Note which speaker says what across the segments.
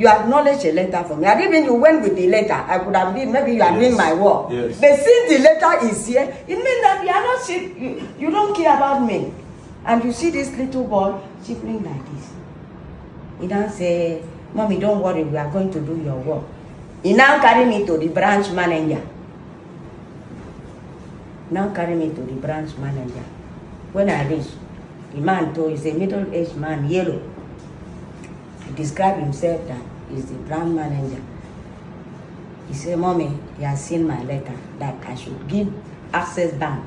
Speaker 1: You acknowledge a letter for me. And even you went with the letter, I could have been, maybe you are doing my work.
Speaker 2: Yes.
Speaker 1: But since the letter is here, it means that you are not you don't care about me. And you see this little boy shivering like this. He now say, Mommy, don't worry, we are going to do your work. He now carry me to the branch manager. Now carry me to the branch manager. When I reach, the man told, he's a middle-aged man, yellow. He described himself that he's the branch manager. He said, Mommy, he has seen my letter that I should give Access Bank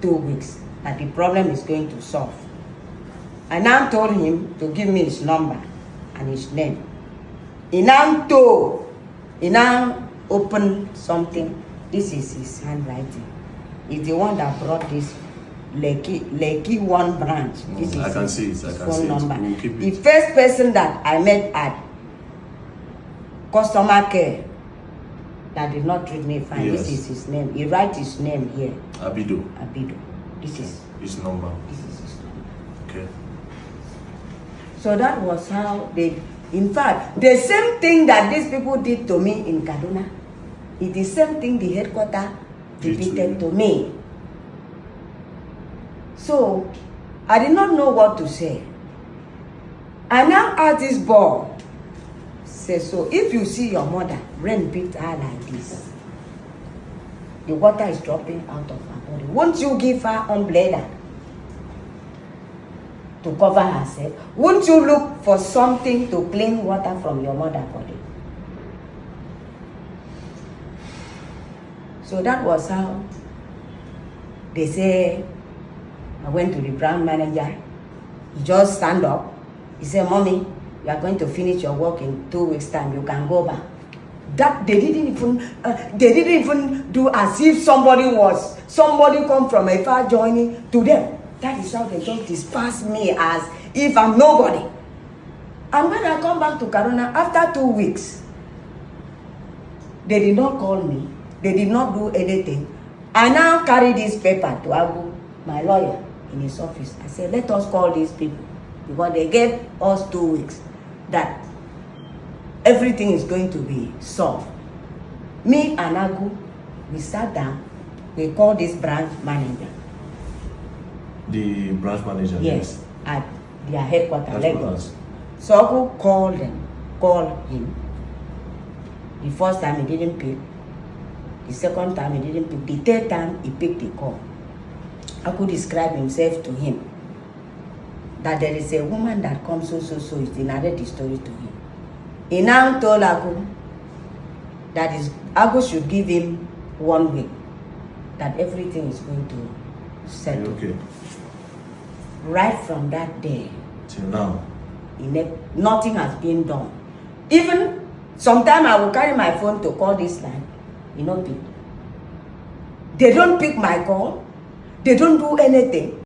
Speaker 1: 2 weeks, that the problem is going to solve. I now told him to give me his number and his name. He now opened something. This is his handwriting. He's the one that brought this Lekki 1 branch. This
Speaker 2: I can see it.
Speaker 1: his phone number. The first person that I met at customer care that did not treat me fine.
Speaker 2: Yes.
Speaker 1: This is his name. He writes his name here.
Speaker 2: Abido.
Speaker 1: This is
Speaker 2: his number.
Speaker 1: This is his number.
Speaker 2: Okay.
Speaker 1: So that was how they, in fact, the same thing that these people did to me in Kaduna, is the same thing the headquarters repeated to me. So I did not know what to say. I now asked this boy, say, so if you see your mother, rain beat her like this, the water is dropping out of her body, won't you give her umbrella to cover herself? Won't you look for something to clean water from your mother's body? So that was how they say. I went to the brand manager. He just stand up. He said, Mommy, you are going to finish your work in 2 weeks' time. You can go back. That they didn't even do as if somebody come from a far journey to them. That is how they just disperse me as if I'm nobody. And when I come back to Kaduna after 2 weeks, they did not call me. They did not do anything. I now carry this paper to Abu, my lawyer, in his office. I said, let us call these people, because they gave us 2 weeks that everything is going to be solved. Me and Agu, we sat down, we called this branch manager.
Speaker 2: The branch manager?
Speaker 1: Yes, at their headquarters, Lagos. So Agu called him. The first time he didn't pick. The second time he didn't pick. The third time he picked the call. I could describe himself to him. That there is a woman that comes so. He narrated the story to him. He now told Agu that Agu should give him 1 week. That everything is going to settle.
Speaker 2: Okay.
Speaker 1: Right from that day
Speaker 2: till now,
Speaker 1: nothing has been done. Even sometimes I will carry my phone to call this line. You know, pick. They don't pick my call. They don't do anything.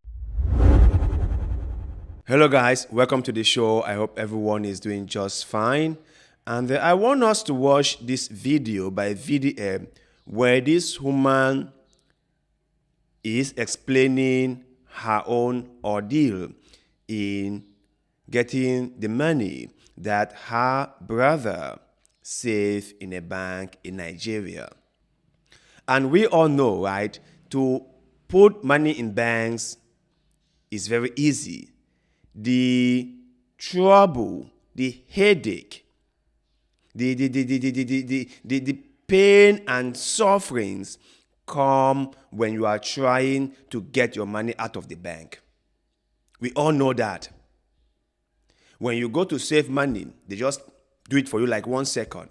Speaker 3: Hello guys, welcome to the show. I hope everyone is doing just fine. And I want us to watch this video by VDM where this woman is explaining her own ordeal in getting the money that her brother saved in a bank in Nigeria. And we all know, right, to put money in banks is very easy. The trouble, the headache, the pain and sufferings come when you are trying to get your money out of the bank. We all know that. When you go to save money, they just do it for you like 1 second.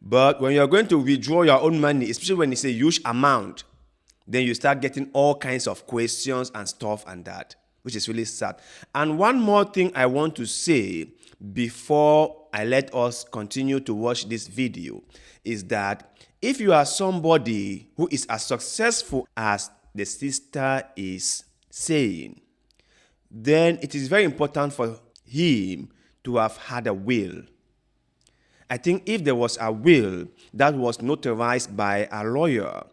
Speaker 3: But when you're going to withdraw your own money, especially when it's a huge amount, then you start getting all kinds of questions and stuff and that, which is really sad. And one more thing I want to say before I let us continue to watch this video is that if you are somebody who is as successful as the sister is saying, then it is very important for him to have had a will. I think if there was a will that was notarized by a lawyer,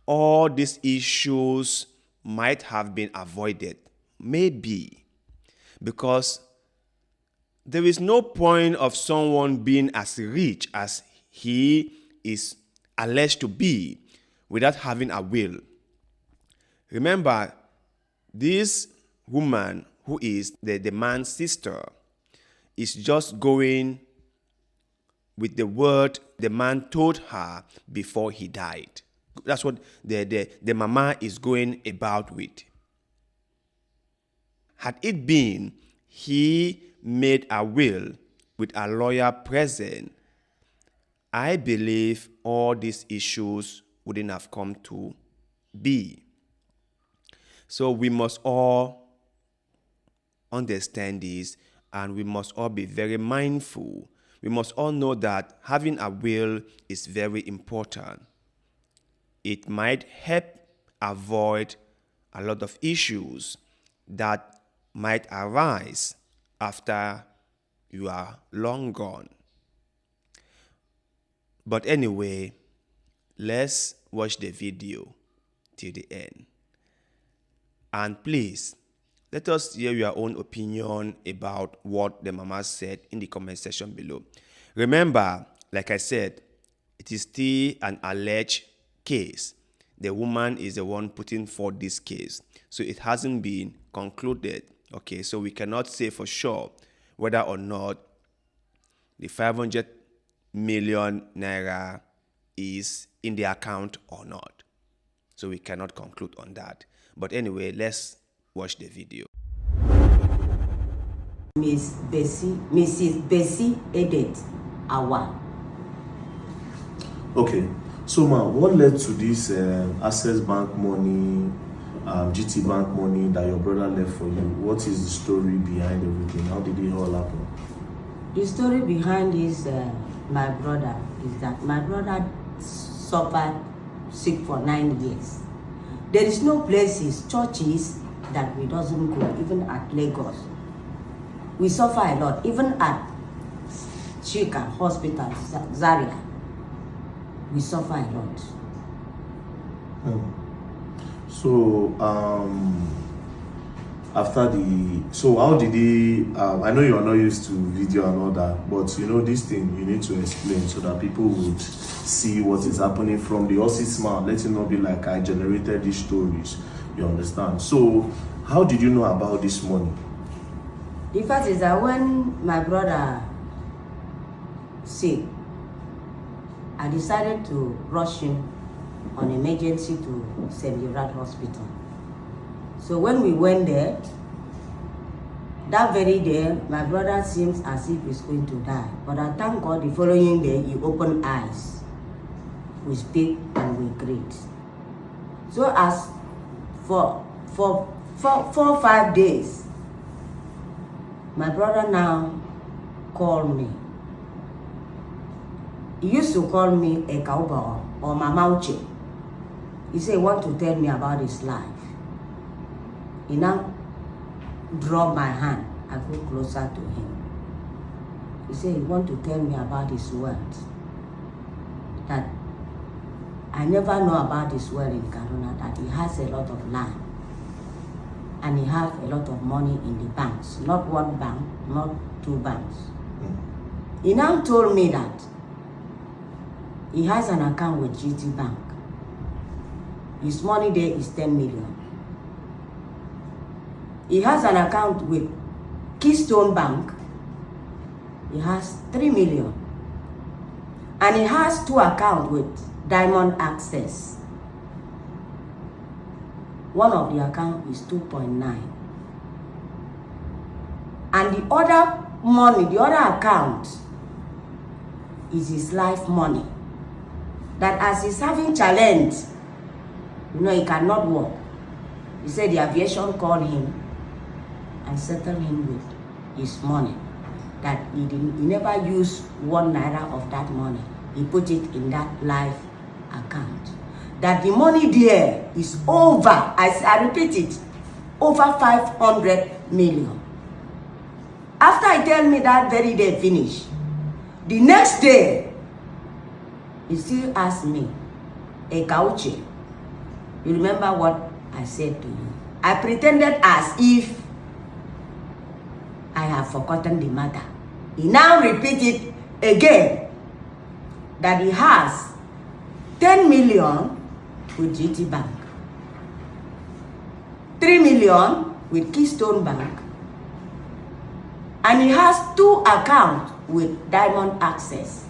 Speaker 3: all these issues might have been avoided. Maybe. Because There is no point of someone being as rich as he is alleged to be without having a will. Remember, this woman who is the man's sister is just going with the word the man told her before he died. That's what the mama is going about with. Had it been he made a will with a lawyer present, I believe all these issues wouldn't have come to be. So we must all understand this, and we must all be very mindful. We must all know that having a will is very important. It might help avoid a lot of issues that might arise after you are long gone. But anyway, let's watch the video till the end. And please, let us hear your own opinion about what the mama said in the comment section below. Remember, like I said, it is still an alleged case. The woman is the one putting forth this case. So it hasn't been concluded. Okay, so we cannot say for sure whether or not the 500 million naira is in the account or not. So we cannot conclude on that. But anyway, let's watch the video.
Speaker 1: Mrs. Bessie Edith Awa.
Speaker 2: Okay, so ma, what led to this Access Bank money, GT Bank money that your brother left for you? What is the story behind everything? How did it all happen?
Speaker 1: The story behind this, my brother, is that my brother suffered sick for 9 years. There is no places, churches that we doesn't go, even at Lagos. We suffer a lot, even at Chika Hospital, Zaria. We suffer a lot.
Speaker 2: So, so how did he, I know you are not used to video and all that, but you know this thing, you need to explain so that people would see what is happening from the horse's mouth. Let it not be like I generated these stories, you understand? So, how did you know about this money?
Speaker 1: The fact is that when my brother sick, I decided to rush him on emergency to St. Gerard Hospital. So when we went there, that very day, my brother seems as if he's going to die. But I thank God the following day, he opened eyes. We speak and we greet. So as for 4 or 5 days, my brother now called me. He used to call me a cowboy or Mama Uche. He said he want to tell me about his life. He now dropped my hand. I go closer to him. He said he want to tell me about his wealth. That I never know about his wealth in Kaduna, that he has a lot of land. And he has a lot of money in the banks. Not one bank, not 2 banks. He now told me that he has an account with GT Bank. His money there is 10 million. He has an account with Keystone Bank. He has 3 million. And he has 2 accounts with Diamond Access. One of the accounts is 2.9. And the other money, the other account is his life money. That as he's having challenge, he cannot work. He said the aviation called him and settled him with his money. That he never used 1 naira of that money. He put it in that life account. That the money there is over, I repeat it, over 500 million. After he tell me that very day finish, the next day, he still asked me, a Gauche, you remember what I said to you? I pretended as if I have forgotten the matter. He now repeat it again that he has 10 million with GT Bank, 3 million with Keystone Bank, and he has 2 accounts with Diamond Access.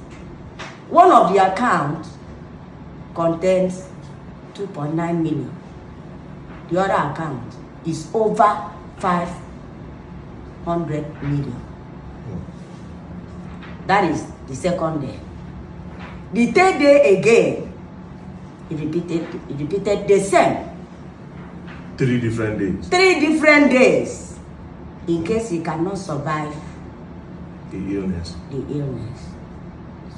Speaker 1: One of the accounts contains 2.9 million. The other account is over 500 million. That is the second day. The third day again, he repeated the same.
Speaker 2: 3 different days.
Speaker 1: 3 different days. In case he cannot survive
Speaker 2: The illness.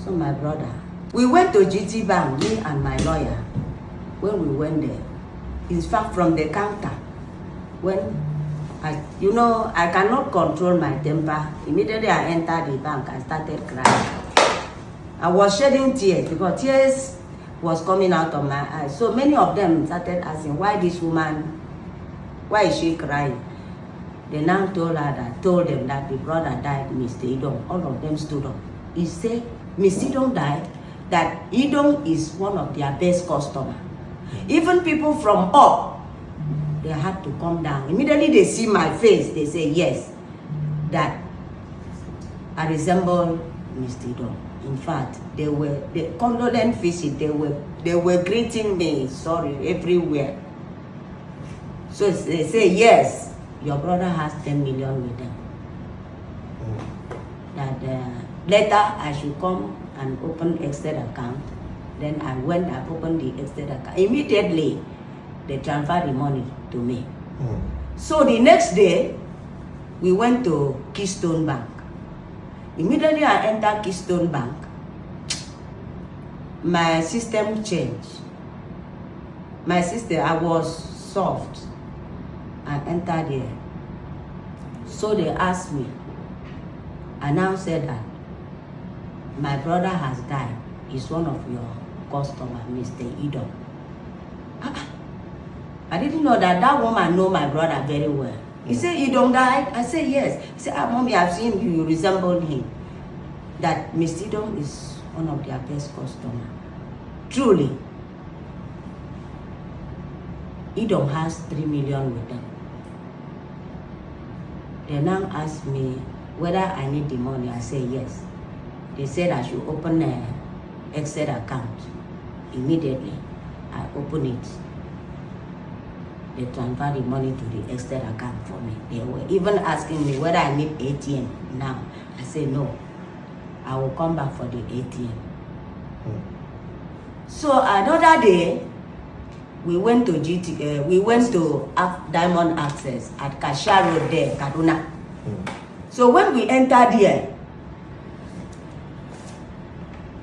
Speaker 1: So my brother, we went to GT Bank, me and my lawyer. When we went there, in fact from the counter, when I cannot control my temper. Immediately I entered the bank, I started crying. I was shedding tears because tears was coming out of my eyes. So many of them started asking, why this woman, why is she crying? They now told them that the brother died, Mr. Idong. All of them stood up. He said, Mr. Idong died, that Idong is one of their best customers. Even people from up, they had to come down. Immediately they see my face, they say, yes, that I resemble Mr. Idong. In fact, the condolence visit, they were greeting me, sorry, everywhere. So they say, yes, your brother has 10 million with them. That later I should come and open extra account. Then I went and opened the extra account. Immediately, they transferred the money to me. So the next day, we went to Keystone Bank. Immediately I entered Keystone Bank. My system changed. My system, I was soft. I entered there. So they asked me. I now said that my brother has died. He's one of your customers, Mr. Idong. I didn't know that woman know my brother very well. He said, Idong died? I said, yes. He said, Mommy, I've seen you, you resemble him. That Mr. Idong is one of their best customers. Truly, Idong has 3 million with them. They now asked me whether I need the money. I say yes. They said I should open an Excel account. Immediately, I open it. They transfer the money to the Excel account for me. They were even asking me whether I need ATM now. I say no. I will come back for the ATM. So another day, we went to Diamond Access at Kasha Road there, Kaduna. So when we entered here,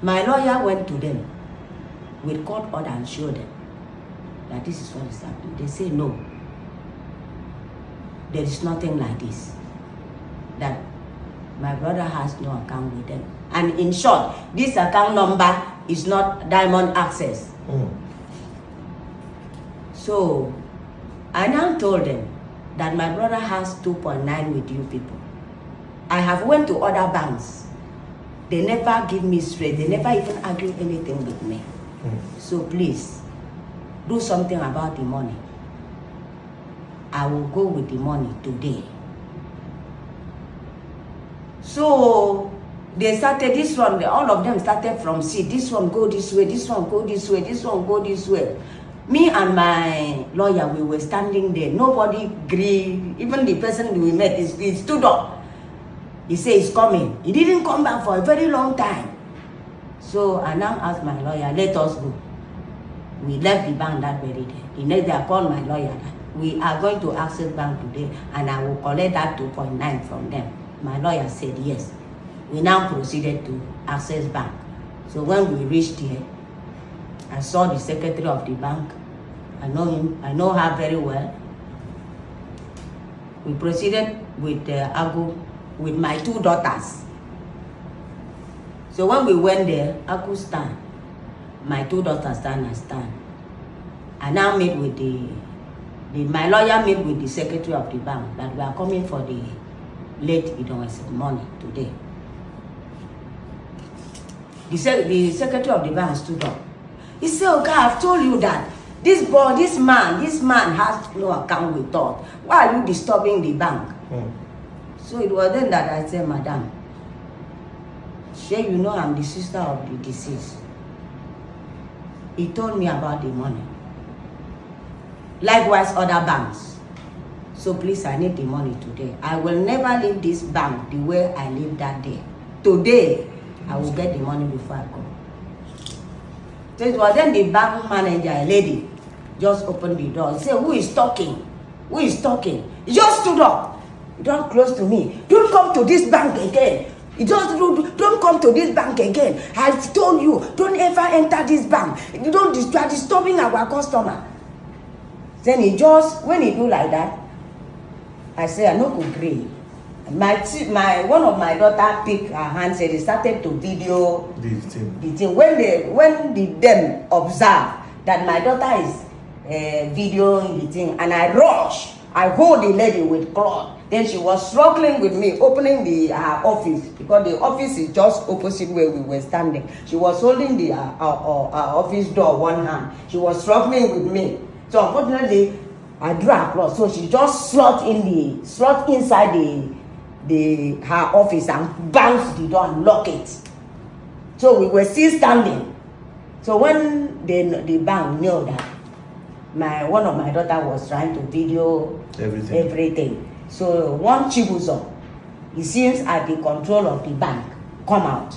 Speaker 1: my lawyer went to them with court order and showed them that this is what is happening. They say no. There is nothing like this. That my brother has no account with them. And in short, this account number is not Diamond Access. So I now told them that my brother has 2.9 with you people. I have went to other banks. They never give me straight. They never even argue anything with me. So please, do something about the money. I will go with the money today. So they started this one, all of them started from C. This one go this way, this one go this way, this one go this way. Me and my lawyer, we were standing there. Nobody agreed. Even the person we met, he stood up. He said he's coming. He didn't come back for a very long time. So I now asked my lawyer, let us go. We left the bank that very day. The next day I called my lawyer that we are going to Access Bank today and I will collect that 2.9 from them. My lawyer said yes. We now proceeded to Access Bank. So when we reached here, I saw the secretary of the bank. I know him. I know her very well. We proceeded with Agu, with my 2 daughters. So when we went there, Agu stand. My 2 daughters stand and stand. I now meet with my lawyer meet with the secretary of the bank that we are coming for the late Idong's money today. The secretary of the bank stood up. He said, okay, I've told you that this man has no account with us. Why are you disturbing the bank? So it was then that I said, Madam, sure you know I'm the sister of the deceased. He told me about the money. Likewise, other banks. So please, I need the money today. I will never leave this bank the way I lived that day. Today, I will get the money before I go. So it was then the bank manager, a lady, just opened the door and said, who is talking? Who is talking? He just stood up. Don't close to me. Don't come to this bank again. Don't come to this bank again. I told you, don't ever enter this bank. You are disturbing our customer. Then he just, when he do like that, I say, I no could agree. One of my daughter picked her hand, said they started to video the thing. When them observe that my daughter is videoing the thing, and I rush, I hold the lady with cloth. Then she was struggling with me, opening her office, because the office is just opposite where we were standing. She was holding the office door one hand. She was struggling with me. So unfortunately, I drew her cloth. So she just slot inside her office and bounced the door and lock it. So we were still standing. So when the bank knew that one of my daughter was trying to video everything. So one Chibuzo, he seems at the control of the bank, come out.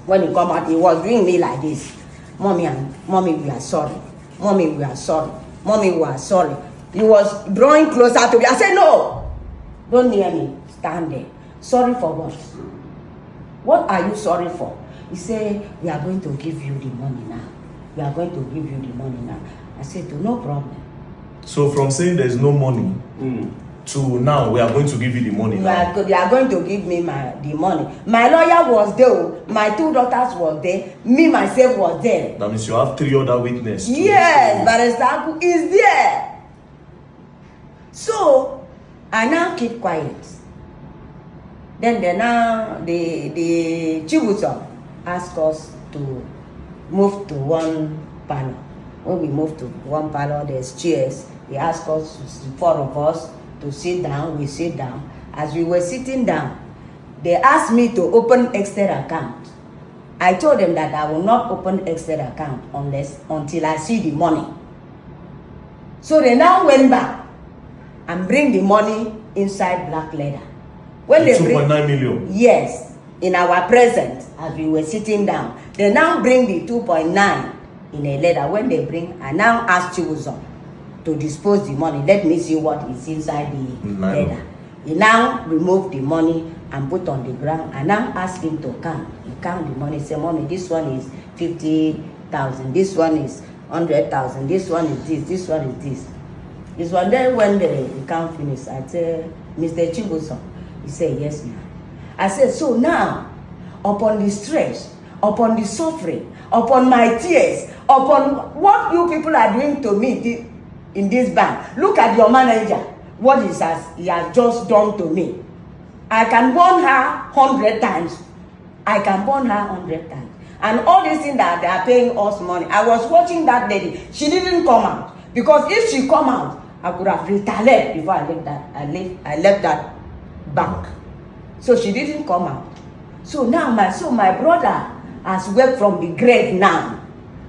Speaker 1: When he come out, he was doing me like this. Mommy, we are sorry. Mommy, we are sorry. Mommy, we are sorry. He was drawing closer to me. I said, no, don't near me. Stand there. Sorry for what? What are you sorry for? He said, we are going to give you the money now. We are going to give you the money now. I said, no problem.
Speaker 2: So from saying there's no money to now we are going to give you the money now.
Speaker 1: They are going to give me the money. My lawyer was there. My two daughters was there. Me, myself was there.
Speaker 2: That means you have 3 other witnesses.
Speaker 1: Yes, Barrister is there. So, I now keep quiet. Then the Chibuzo asked us to move to one panel. When we moved to one panel, there's chairs. He asked us, 4 of us, to sit down. We sit down. As we were sitting down, they asked me to open extra account. I told them that I will not open extra account until I see the money. So they now went back and bring the money inside black leather. When they
Speaker 2: 2.9 million.
Speaker 1: Yes, in our presence, as we were sitting down, they now bring the 2.9 in a letter. When they bring, I now ask Chibuzo to dispose the money. Let me see what is inside the letter. He now removed the money and put on the ground. I now ask him to count. He count the money. Say, Mommy, this one is 50,000. This one is 100,000. This one is this. This one is this. This one. Then when the count finished, I said, Mr. Chibuzo. He said, yes, ma'am. I said, so now, upon the stress, upon the suffering, upon my tears, upon what you people are doing to me in this bank, look at your manager, what he has just done to me. I can burn her 100 times. I can burn her 100 times. And all these things that they are paying us money. I was watching that lady. She didn't come out. Because if she come out, I could have retaliated before I left that bank. So she didn't come out. So now my brother has worked from the grave now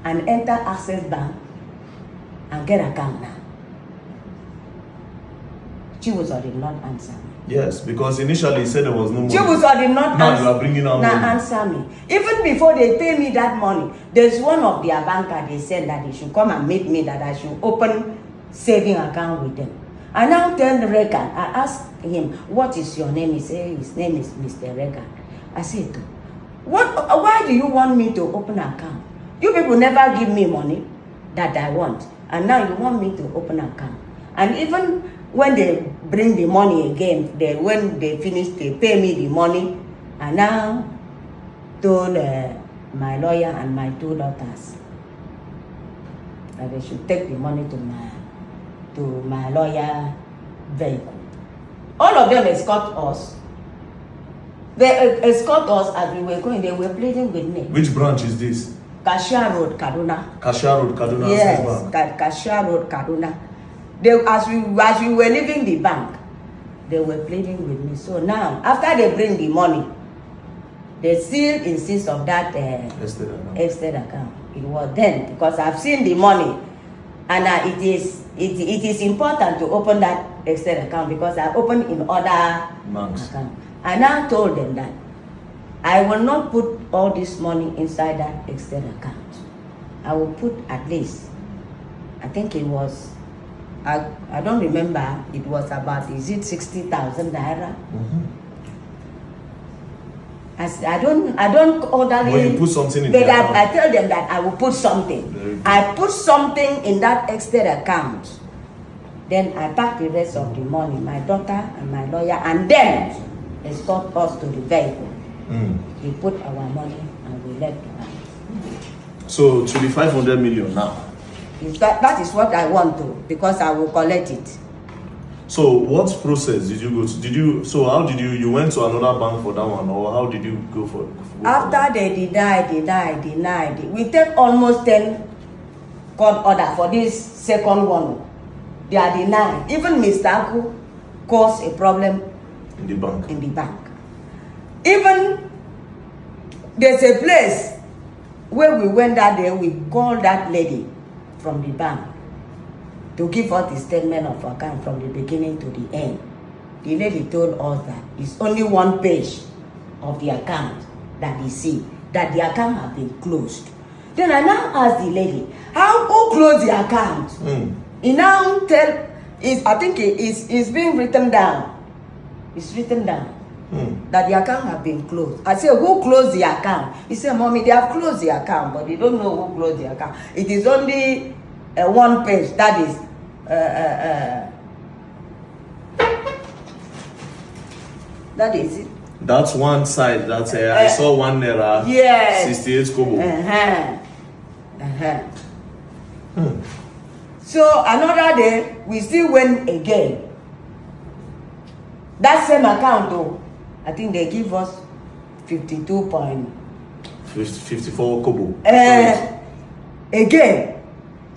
Speaker 1: and enter Access Bank and get account now. Chibuzo did not answer me.
Speaker 2: Yes, because initially he said there was no money.
Speaker 1: Chibuzo did not
Speaker 2: now you are bringing out money.
Speaker 1: Answer me. Even before they pay me that money, there's one of their banker, they said that they should come and meet me, that I should open saving account with them. I now tell the record, I asked him, what is your name? He said, his name is Mr. Record. I said, why do you want me to open an account? You people never give me money that I want. And now you want me to open an account. And even when they bring the money again, when they finish, they pay me the money. I now told my lawyer and my 2 daughters that they should take the money to my lawyer vehicle. All of them escort us They escort us as we were going. They were pleading with me.
Speaker 2: Which branch is this?
Speaker 1: Kashia Road, Kaduna.
Speaker 2: Kashia Road, Kaduna.
Speaker 1: Yes, Kashia Road, Kaduna. They, as we were leaving the bank, they were pleading with me. So now, after they bring the money, they still insist of that estate account. It was then, because I've seen the money, and it is important to open that estate account, because I opened in other
Speaker 2: banks.
Speaker 1: I now told them that I will not put all this money inside that estate account. I will put at least, I think it was, I don't remember, it was about, is it 60,000 naira? I don't order
Speaker 2: it. When you put something in
Speaker 1: but
Speaker 2: the account,
Speaker 1: I tell them that I will put something. I put something in that estate account. Then I pack the rest of the money, my daughter and my lawyer, and then escort us to the vehicle. We put our money and we left the bank.
Speaker 2: So to the 500 million now.
Speaker 1: That is what I want to, because I will collect it.
Speaker 2: So what process did you go to? So how did you went to another bank for that one, or how did you go for
Speaker 1: After they denied it. We take almost 10 court order for this second one. They are denied. Even Mr. Aku caused a problem
Speaker 2: in the bank.
Speaker 1: Even there's a place where we went that day, we called that lady from the bank to give us the statement of account from the beginning to the end. The lady told us that it's only one page of the account that they see, that the account has been closed. Then I now asked the lady, who closed the account? He now tell, I think it's being written down. It's written down that the account has been closed. I said, who closed the account? He said, Mommy, they have closed the account, but they don't know who closed the account. It is only one page, that is that is it.
Speaker 2: That's one side. That's I saw 1 naira.
Speaker 1: Yes.
Speaker 2: 68 kobo.
Speaker 1: So another day we still went again. That same account though, I think they give us
Speaker 2: 54 kobo.
Speaker 1: Again.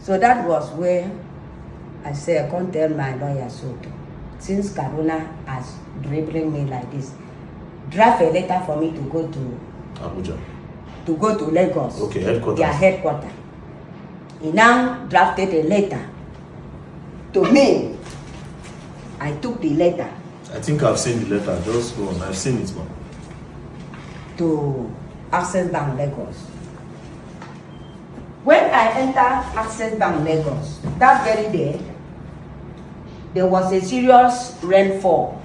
Speaker 1: So that was where I said, I can't tell my lawyer so. Since Kaduna has dribbling me like this, draft a letter for me to go to
Speaker 2: Abuja.
Speaker 1: To go to Lagos.
Speaker 2: Okay, headquarters.
Speaker 1: Their headquarters. He now drafted a letter to me. I took the letter.
Speaker 2: I think I've seen the letter. Just go on. I've seen it, man.
Speaker 1: To Access Bank Lagos. When I entered Access Bank Lagos, that very day, there was a serious rainfall.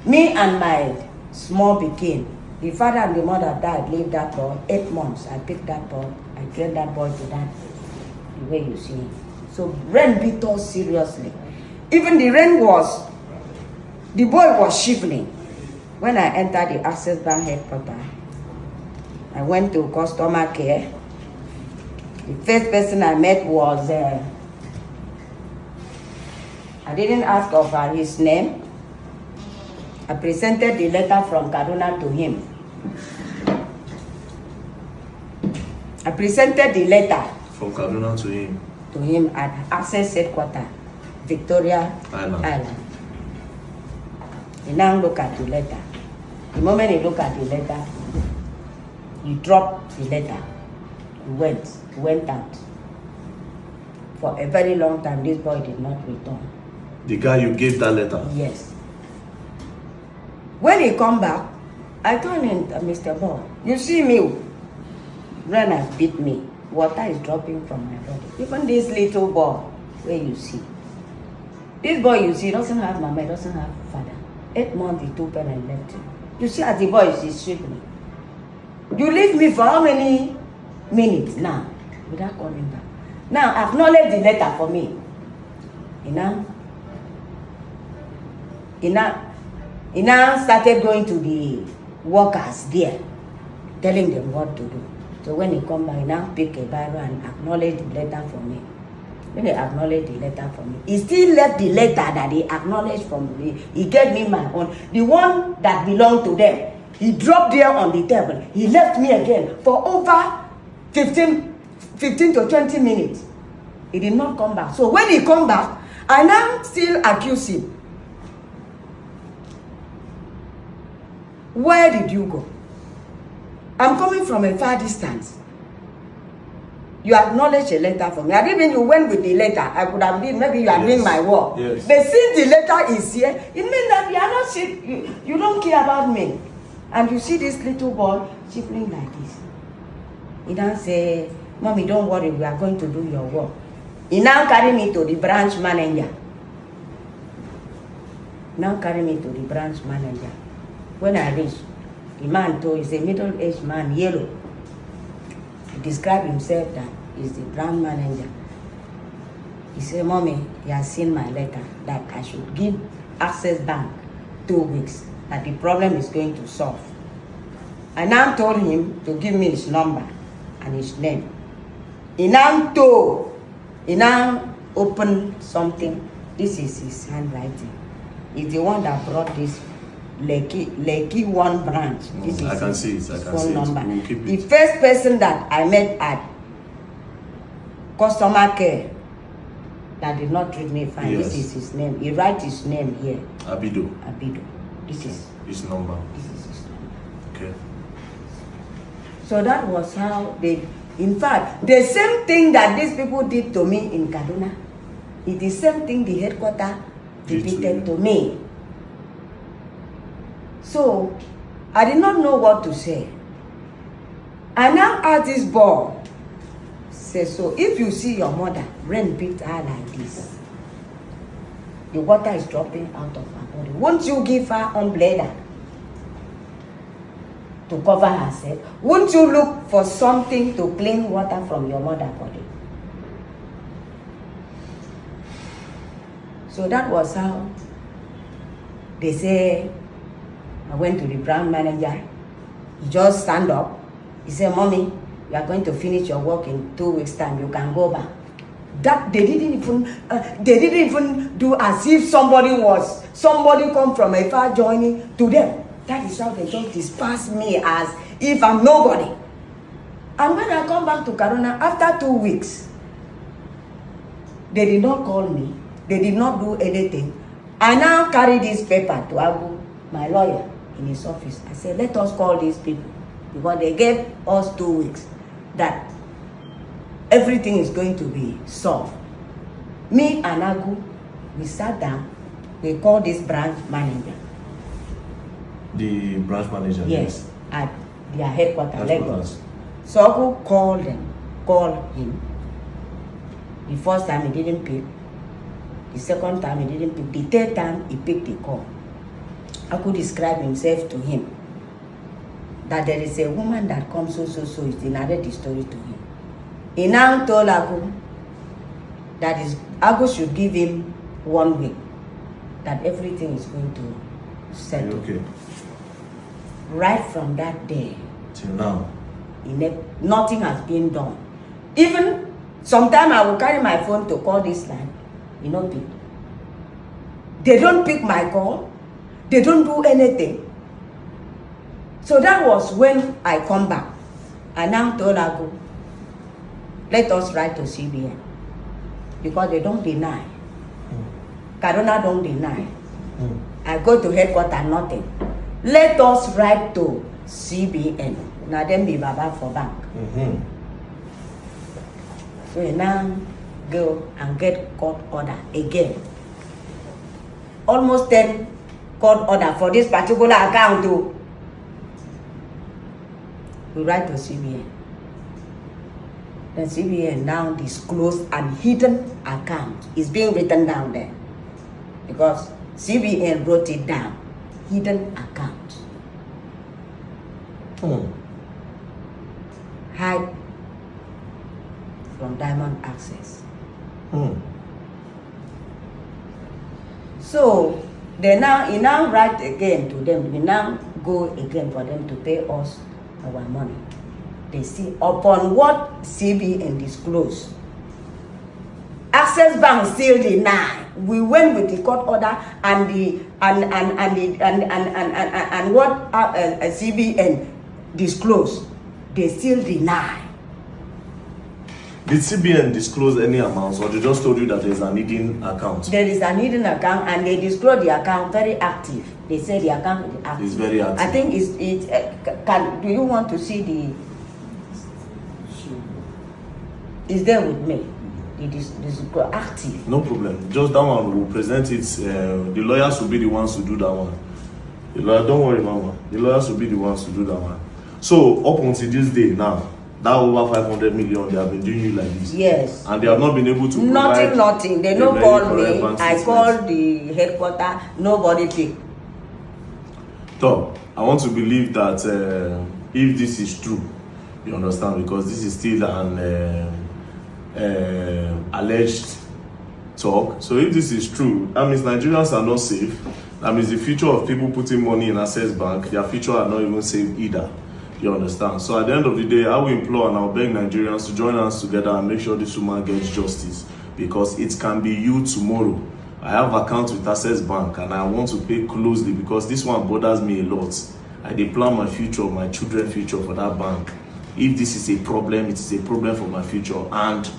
Speaker 1: Me and my small pikin, the father and the mother died, leave that boy, 8 months. I picked that boy, I trained that boy to that, the way you see. So rain beat us seriously. Even the boy was shivering. When I entered the Access Bank headquarters, I went to customer care. The first person I met was, I didn't ask of his name. I presented the letter from Kaduna to him. I presented the letter
Speaker 2: from Kaduna to him.
Speaker 1: To him at Access Headquarters, Victoria Island. He now look at the letter. The moment he looked at the letter, he dropped the letter. He went out. For a very long time, this boy did not return.
Speaker 2: The guy you gave that letter?
Speaker 1: Yes. When he come back, I told him, Mr. Boy, you see me, rain has beat me. Water is dropping from my body. Even this little boy, where you see. This boy you see doesn't have mama, doesn't have father. 8 months he took pen and left him. You see as the boy is shivering. You leave me for how many minutes now without coming back? Now acknowledge the letter for me. He now started going to the workers there, telling them what to do. So when he come back, he now pick a Bible and acknowledge the letter for me. when they acknowledge the letter from me, he still left the letter that they acknowledged from me. He gave me my own. The one that belonged to them, he dropped there on the table. He left me again for over 15 to 20 minutes. He did not come back. So when he come back, I now still accuse him. Where did you go? I'm coming from a far distance. You acknowledge a letter for me. I didn't mean you went with the letter. I could have been, maybe you are doing my work.
Speaker 2: Yes.
Speaker 1: But since the letter is here, it means that you are not sick. You don't care about me. And you see this little boy shivering like this. He now say, Mommy, don't worry, we are going to do your work. He now carry me to the branch manager. Now carry me to the branch manager. When I reach, the man told, he's a middle-aged man, yellow. He described himself that he's the branch manager. He said, Mommy, he has seen my letter that I should give Access Bank 2 weeks, that the problem is going to solve. I now told him to give me his number and his name. He now opened something. This is his handwriting. He's the one that brought this Lekki 1 branch. This is
Speaker 2: I can see it. I can see
Speaker 1: number.
Speaker 2: it. We'll keep
Speaker 1: The
Speaker 2: it.
Speaker 1: first person that I met at customer care that did not treat me fine.
Speaker 2: Yes.
Speaker 1: This is his name. He writes his name here.
Speaker 2: Abido.
Speaker 1: Abido. This is
Speaker 2: His number.
Speaker 1: his number.
Speaker 2: Okay.
Speaker 1: So that was how they, in fact, the same thing that these people did to me in Kaduna, it's the same thing the headquarters
Speaker 2: Did to
Speaker 1: repeated
Speaker 2: you.
Speaker 1: to me. So I did not know what to say. I now asked this boy, say, so if you see your mother, rain beat her like this, the water is dropping out of her body, won't you give her umbrella to cover herself? Won't you look for something to clean water from your mother's body? So that was how they say, I went to the brand manager. He just stand up. He said, Mommy, you are going to finish your work in 2 weeks' time. You can go back. That they didn't even do as if somebody come from a far journey to them. That is how they just disperse me as if I'm nobody. And when I come back to Kaduna after 2 weeks, they did not call me. They did not do anything. I now carry this paper to Abu, my lawyer, in his office. I said, let us call these people, because they gave us 2 weeks that everything is going to be solved. Me and Agu, we sat down. We called this branch manager.
Speaker 2: The branch manager.
Speaker 1: Yes, at their headquarters, Lagos.
Speaker 2: Headquarters.
Speaker 1: So Agu called him. The first time he didn't pick. The second time he didn't pick. The third time he picked the call. Agu described himself to him. That there is a woman that comes so. He narrated the story to him. He now told Agu that Agu should give him 1 week. That everything is going to settle.
Speaker 2: Okay.
Speaker 1: Right from that day,
Speaker 2: Till now.
Speaker 1: nothing has been done. Even sometimes I will carry my phone to call this line. You know, pick. They don't pick my call. They don't do anything. So that was when I come back. I now told Agu, let us write to CBN. Because they don't deny. Kaduna don't deny. I go to headquarters, nothing. Let us write to CBN. Now them be baba for bank. So we now go and get court order again. Almost 10 court order for this particular account too. We write to CBN. The CBN now disclosed an hidden account. It's being written down there. Because CBN wrote it down. Hidden account. Hide from Diamond Access. So he now write again to them. We now go again for them to pay us our money. They see upon what CBN disclosed. Access Bank still deny. We went with the court order and what CBN disclosed. They still deny.
Speaker 2: Did CBN disclose any amounts, or they just told you that there's an hidden account?
Speaker 1: There is an hidden account, and they disclose the account very active. They say the account is active.
Speaker 2: It's very active.
Speaker 1: I think do you want to see the? Is there with me? It is active.
Speaker 2: No problem. Just that one, we'll present it. The lawyers will be the ones to do that one. The lawyer, don't worry, Mama. The lawyers will be the ones to do that one. So up until this day now, that over 500 million, they have been doing you like this.
Speaker 1: Yes.
Speaker 2: And they have not been able to
Speaker 1: nothing. They don't call me. I called the headquarters. Nobody picked.
Speaker 2: So I want to believe that if this is true, you understand, because this is still an alleged talk. So if this is true, that means Nigerians are not safe. That means the future of people putting money in Access Bank, their future are not even safe either. You understand? So at the end of the day, I will implore and I'll beg Nigerians to join us together and make sure this woman gets justice, because it can be you tomorrow. I have accounts with Access Bank and I want to pay closely, because this one bothers me a lot. I dey plan my future, my children's future for that bank. If this is a problem, it is a problem for my future. And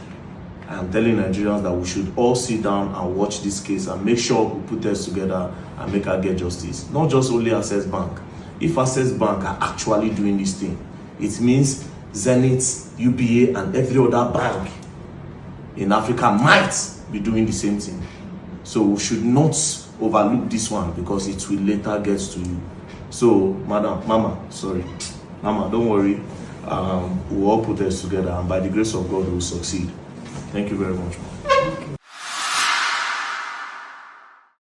Speaker 2: I'm telling Nigerians that we should all sit down and watch this case and make sure we put us together and make her get justice. Not just only Access Bank. If Access Bank are actually doing this thing, it means Zenith, UBA, and every other bank in Africa might be doing the same thing. So we should not overlook this one, because it will later get to you. So, Mama, don't worry. We'll all put us together, and by the grace of God, we'll succeed. Thank you very much.